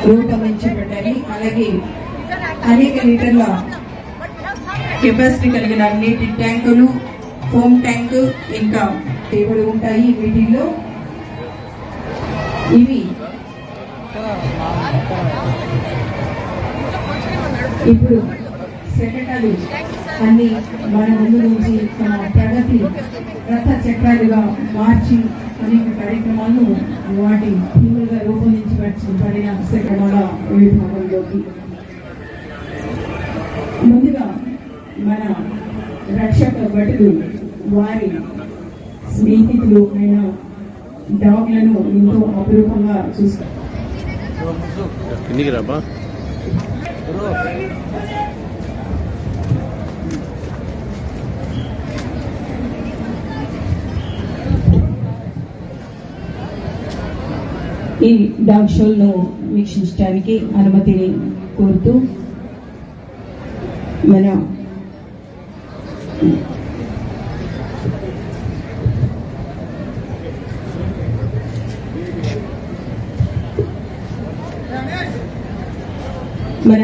రూపొందించబడ్డాయి. అలాగే అనేక లీటర్ల కెపాసిటీ కలిగిన నీటి ట్యాంకులు, ఫోమ్ ట్యాంకు ఇంకా టేబుల్ ఉంటాయి. వీటిల్లో ఇవి ఇప్పుడు సెక్రటరీ అన్ని మన ముందు నుంచి తన ప్రగతి రథ చక్రాలుగా మార్చి అనేక కార్యక్రమాలను వాటి థీములుగా రూపొందించబడిన సెక్రటరీల విభాగంలోకి ముందుగా మన రక్షక భటులు వారి స్నేహితులు అయిన డాగ్లను ఎంతో అపురూపంగా చూస్తారు. ఈ డాగ్ షోలను వీక్షించడానికి అనుమతిని కోరుతూ మన మన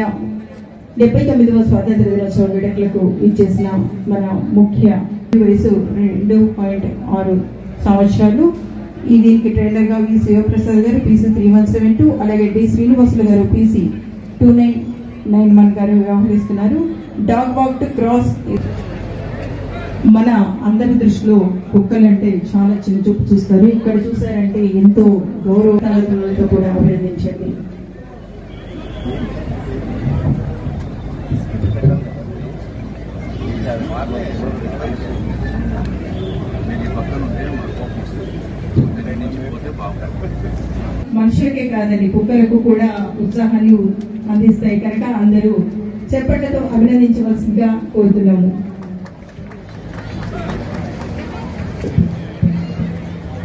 79వ స్వాతంత్ర దినోత్సవ వేడుకలకు ఇచ్చేసిన మన ముఖ్య వయసు 2.6 సంవత్సరాలు. ఈ దీనికి ట్రైనర్ గా వి శివప్రసాద్ గారు PC 3172, అలాగే డి శ్రీనివాసులు గారు PC 2991 గారు వ్యవహరిస్తున్నారు. Dog walk to cross. మన అందరి దృష్టిలో కుక్కలంటే చాలా చిన్న చూపు చూస్తారు. ఇక్కడ చూసారంటే ఎంతో గౌరవంతో కూడా అభినందించండి. మనుషులకే కాదండి, కుక్కలకు కూడా ఉత్సాహాన్ని అందిస్తాయి కనుక అందరూ చప్పట్లతో అభినందించవలసిందిగా కోరుతున్నాము.